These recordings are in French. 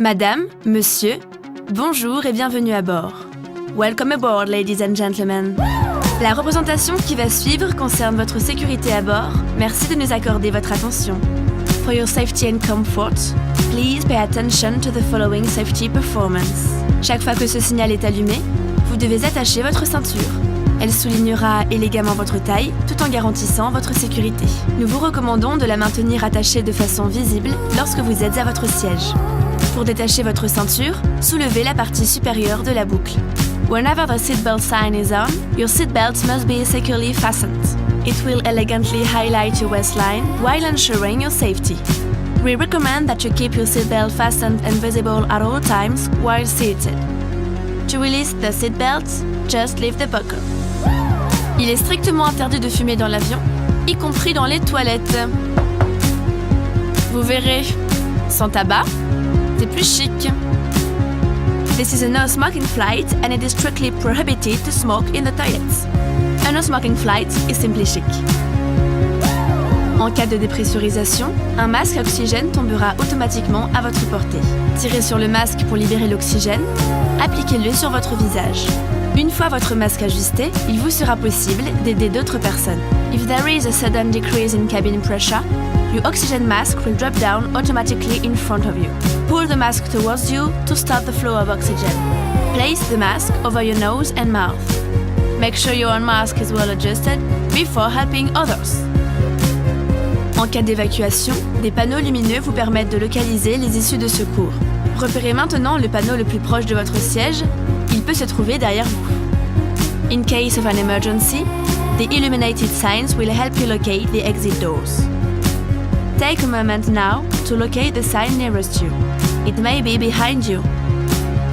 Madame, monsieur, bonjour et bienvenue à bord. Welcome aboard, ladies and gentlemen. La représentation qui va suivre concerne votre sécurité à bord. Merci de nous accorder votre attention. For your safety and comfort, please pay attention to the following safety performance. Chaque fois que ce signal est allumé, vous devez attacher votre ceinture. Elle soulignera élégamment votre taille tout en garantissant votre sécurité. Nous vous recommandons de la maintenir attachée de façon visible lorsque vous êtes à votre siège. Pour détacher votre ceinture, soulevez la partie supérieure de la boucle. Whenever the seatbelt sign is on, your seatbelt must be securely fastened. It will elegantly highlight your waistline while ensuring your safety. We recommend that you keep your seatbelt fastened and visible at all times while seated. To release the seatbelt, just leave the buckle. Il est strictement interdit de fumer dans l'avion, y compris dans les toilettes. Vous verrez, sans tabac, c'est plus chic. This is a no-smoking flight and it is strictly prohibited to smoke in the toilets. A no-smoking flight is simply chic. En cas de dépressurisation, un masque à oxygène tombera automatiquement à votre portée. Tirez sur le masque pour libérer l'oxygène, appliquez-le sur votre visage. Une fois votre masque ajusté, il vous sera possible d'aider d'autres personnes. If there is a sudden decrease in cabin pressure, your oxygen mask will drop down automatically in front of you. Pull the mask towards you to stop the flow of oxygen. Place the mask over your nose and mouth. Make sure your own mask is well adjusted before helping others. En cas d'évacuation, des panneaux lumineux vous permettent de localiser les issues de secours. Repérez maintenant le panneau le plus proche de votre siège. Il peut se trouver derrière vous. In case of an emergency, the illuminated signs will help you locate the exit doors. Take a moment now to locate the sign nearest you. It may be behind you.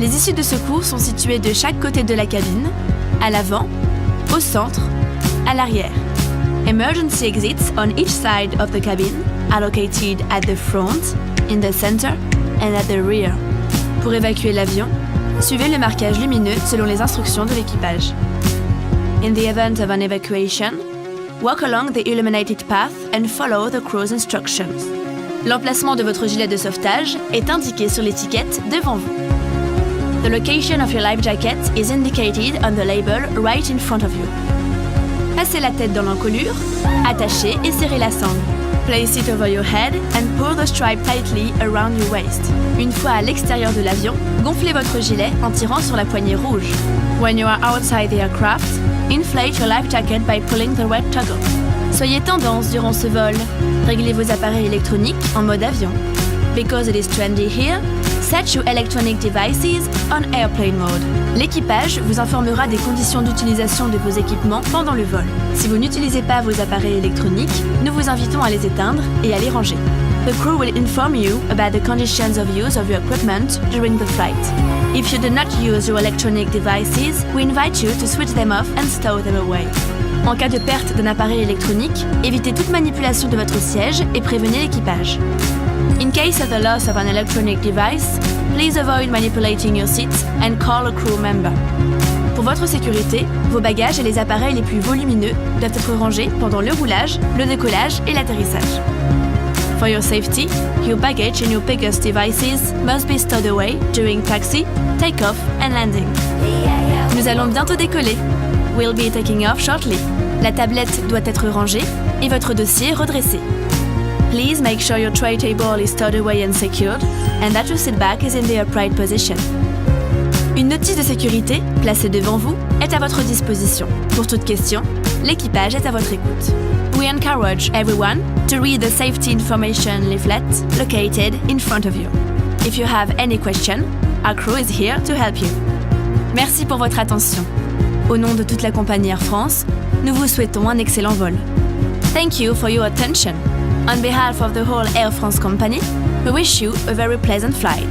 Les issues de secours sont situées de chaque côté de la cabine, à l'avant, au centre, à l'arrière. Emergency exits on each side of the cabin are located at the front, in the center, and at the rear. Pour évacuer l'avion, suivez le marquage lumineux selon les instructions de l'équipage. In the event of an evacuation, walk along the illuminated path and follow the crew's instructions. L'emplacement de votre gilet de sauvetage est indiqué sur l'étiquette devant vous. The location of your life jacket is indicated on the label right in front of you. Passez la tête dans l'encolure, attachez et serrez la sangle. Place it over your head and pull the stripe tightly around your waist. Une fois à l'extérieur de l'avion, gonflez votre gilet en tirant sur la poignée rouge. When you are outside the aircraft, inflate your life jacket by pulling the red toggle. Soyez tendance durant ce vol. Réglez vos appareils électroniques en mode avion. Because it is trendy here, set your electronic devices on airplane mode. L'équipage vous informera des conditions d'utilisation de vos équipements pendant le vol. Si vous n'utilisez pas vos appareils électroniques, nous vous invitons à les éteindre et à les ranger. The crew will inform you about the conditions of use of your equipment during the flight. If you do not use your electronic devices, we invite you to switch them off and stow them away. En cas de perte d'un appareil électronique, évitez toute manipulation de votre siège et prévenez l'équipage. In case of the loss of an electronic device, please avoid manipulating your seat and call a crew member. Pour votre sécurité, vos bagages et les appareils les plus volumineux doivent être rangés pendant le roulage, le décollage et l'atterrissage. For your safety, your baggage and your biggest devices must be stowed away during taxi, takeoff and landing. Nous allons bientôt décoller. We'll be taking off shortly. La tablette doit être rangée et votre dossier redressé. Please make sure your tray table is stowed away and secured, and that your seat back is in the upright position. Une notice de sécurité, placée devant vous, est à votre disposition. Pour toute question, l'équipage est à votre écoute. We encourage everyone to read the safety information leaflet located in front of you. If you have any question, our crew is here to help you. Merci pour votre attention. Au nom de toute la compagnie Air France, nous vous souhaitons un excellent vol. Thank you for your attention. On behalf of the whole Air France company, we wish you a very pleasant flight.